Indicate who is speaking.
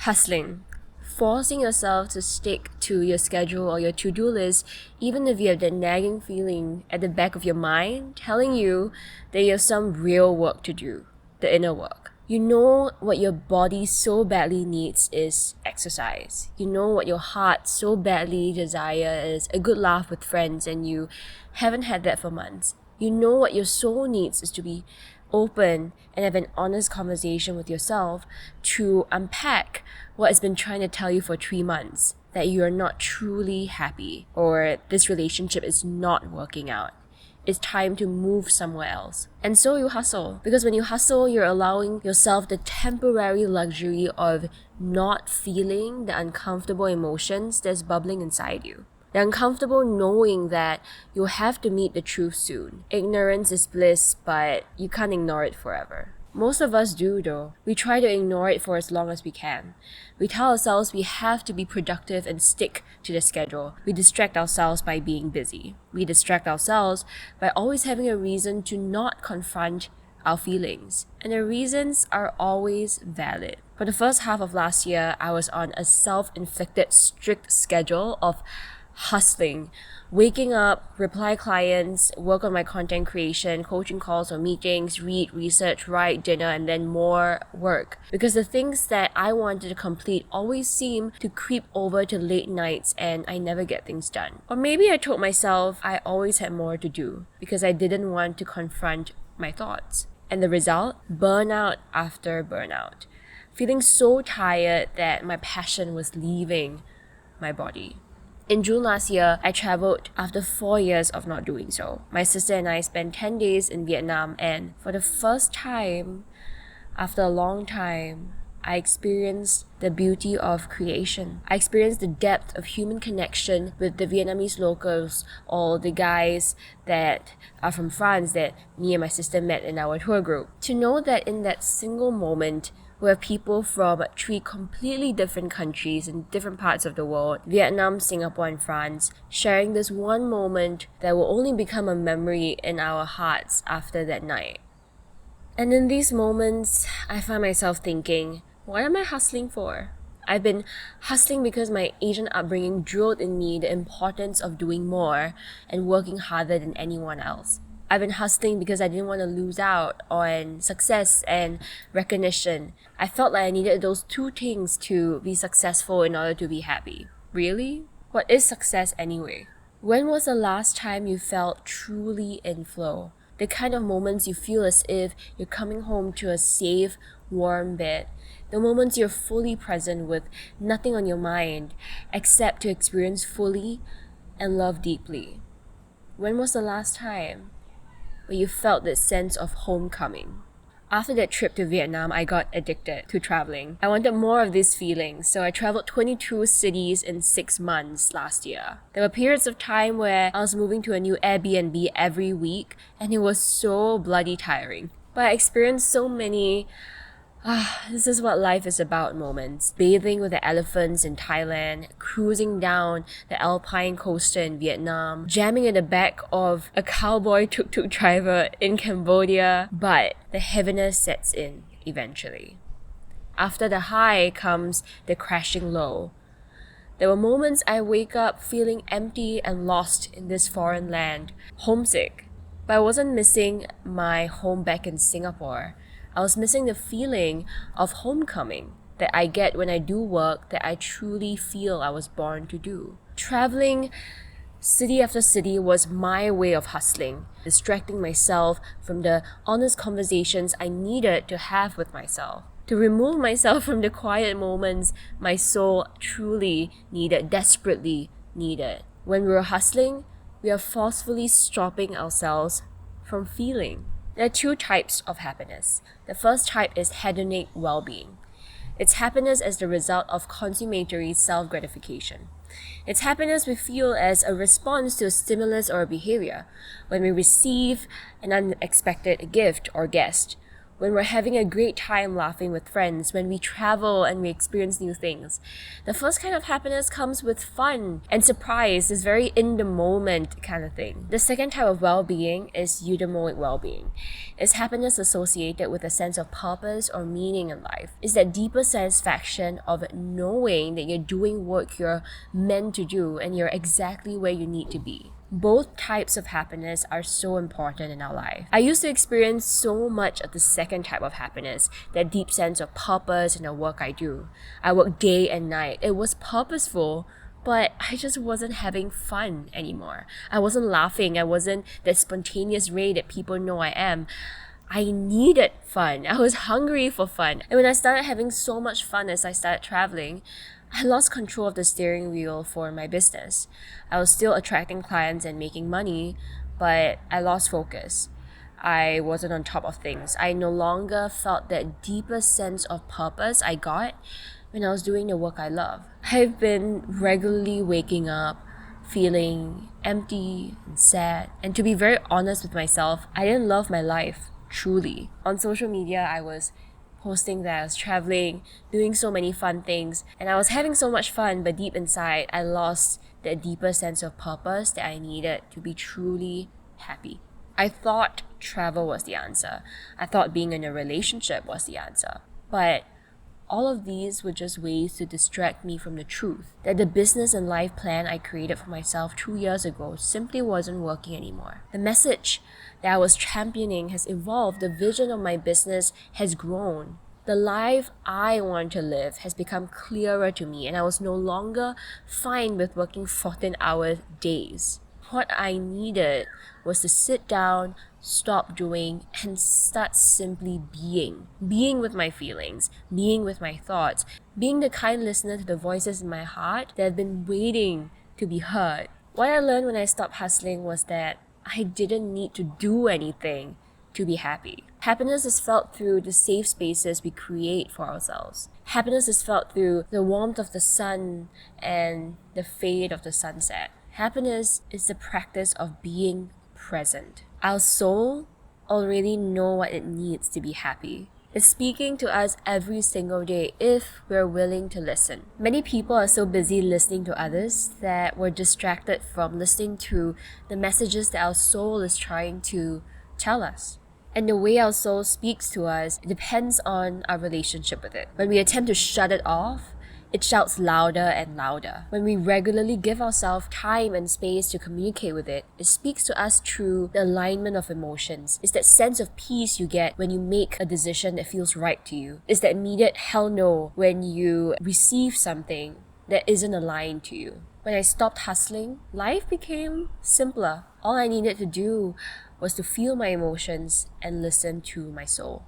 Speaker 1: Hustling. Forcing yourself to stick to your schedule or your to-do list, even if you have that nagging feeling at the back of your mind telling you that you have some real work to do, the inner work. You know what your body so badly needs is exercise. You know what your heart so badly desires is a good laugh with friends, and you haven't had that for months. You know what your soul needs is to be open and have an honest conversation with yourself to unpack what has been trying to tell you for 3 months, that you are not truly happy or this relationship is not working out. It's time to move somewhere else. And so you hustle. Because when you hustle, you're allowing yourself the temporary luxury of not feeling the uncomfortable emotions that's bubbling inside you. The uncomfortable knowing that you'll have to meet the truth soon. Ignorance is bliss, but you can't ignore it forever. Most of us do though. We try to ignore it for as long as we can. We tell ourselves we have to be productive and stick to the schedule. We distract ourselves by being busy. We distract ourselves by always having a reason to not confront our feelings. And the reasons are always valid. For the first half of last year, I was on a self-inflicted strict schedule of hustling, waking up, reply clients, work on my content creation, coaching calls or meetings, read, research, write, dinner, and then more work. Because the things that I wanted to complete always seem to creep over to late nights and I never get things done. Or maybe I told myself I always had more to do because I didn't want to confront my thoughts. And the result? Burnout after burnout. Feeling so tired that my passion was leaving my body. In June last year, I traveled after 4 years of not doing so. My sister and I spent 10 days in Vietnam, and for the first time, after a long time, I experienced the beauty of creation. I experienced the depth of human connection with the Vietnamese locals, or the guys that are from France that me and my sister met in our tour group. To know that in that single moment, we have people from 3 completely different countries in different parts of the world, Vietnam, Singapore, and France, sharing this one moment that will only become a memory in our hearts after that night. And in these moments, I find myself thinking, what am I hustling for? I've been hustling because my Asian upbringing drilled in me the importance of doing more and working harder than anyone else. I've been hustling because I didn't want to lose out on success and recognition. I felt like I needed those 2 things to be successful in order to be happy. Really? What is success anyway? When was the last time you felt truly in flow? The kind of moments you feel as if you're coming home to a safe, warm bed. The moments you're fully present with nothing on your mind except to experience fully and love deeply. When was the last time where you felt that sense of homecoming? After that trip to Vietnam, I got addicted to traveling. I wanted more of these feelings, so I traveled 22 cities in 6 months last year. There were periods of time where I was moving to a new Airbnb every week, and it was so bloody tiring. But I experienced so many this is what life is about moments. Bathing with the elephants in Thailand, cruising down the Alpine coaster in Vietnam, jamming in the back of a cowboy tuk-tuk driver in Cambodia. But the heaviness sets in eventually. After the high comes the crashing low. There were moments I wake up feeling empty and lost in this foreign land, homesick. But I wasn't missing my home back in Singapore. I was missing the feeling of homecoming that I get when I do work that I truly feel I was born to do. Traveling city after city was my way of hustling, distracting myself from the honest conversations I needed to have with myself. To remove myself from the quiet moments my soul truly needed, desperately needed. When we're hustling, we are forcefully stopping ourselves from feeling. There are 2 types of happiness. The first type is hedonic well-being. It's happiness as the result of consummatory self-gratification. It's happiness we feel as a response to a stimulus or a behavior. When we receive an unexpected gift or guest, when we're having a great time laughing with friends, when we travel and we experience new things. The first kind of happiness comes with fun and surprise, this very in the moment kind of thing. The second type of well-being is eudaimoic well-being. It's happiness associated with a sense of purpose or meaning in life. It's that deeper satisfaction of knowing that you're doing work you're meant to do and you're exactly where you need to be. Both types of happiness are so important in our life. I used to experience so much of the second type of happiness, that deep sense of purpose in the work I do. I work day and night. It was purposeful, but I just wasn't having fun anymore. I wasn't laughing. I wasn't that spontaneous Ray that people know I am. I needed fun. I was hungry for fun. And when I started having so much fun as I started traveling, I lost control of the steering wheel for my business. I was still attracting clients and making money, but I lost focus. I wasn't on top of things. I no longer felt that deeper sense of purpose I got when I was doing the work I love. I've been regularly waking up feeling empty and sad. And to be very honest with myself, I didn't love my life, truly. On social media, I was posting that I was traveling, doing so many fun things, and I was having so much fun, but deep inside, I lost that deeper sense of purpose that I needed to be truly happy. I thought travel was the answer. I thought being in a relationship was the answer. But all of these were just ways to distract me from the truth that the business and life plan I created for myself 2 years ago simply wasn't working anymore. The message that I was championing has evolved. The vision of my business has grown. The life I want to live has become clearer to me, and I was no longer fine with working 14-hour days. What I needed was to sit down, stop doing, and start simply being. Being with my feelings, being with my thoughts, being the kind listener to the voices in my heart that have been waiting to be heard. What I learned when I stopped hustling was that I didn't need to do anything to be happy. Happiness is felt through the safe spaces we create for ourselves. Happiness is felt through the warmth of the sun and the fade of the sunset. Happiness is the practice of being present. Our soul already know what it needs to be happy. It's speaking to us every single day if we're willing to listen. Many people are so busy listening to others that we're distracted from listening to the messages that our soul is trying to tell us. And the way our soul speaks to us depends on our relationship with it. When we attempt to shut it off, it shouts louder and louder. When we regularly give ourselves time and space to communicate with it, it speaks to us through the alignment of emotions. It's that sense of peace you get when you make a decision that feels right to you. It's that immediate hell no when you receive something that isn't aligned to you. When I stopped hustling, life became simpler. All I needed to do was to feel my emotions and listen to my soul.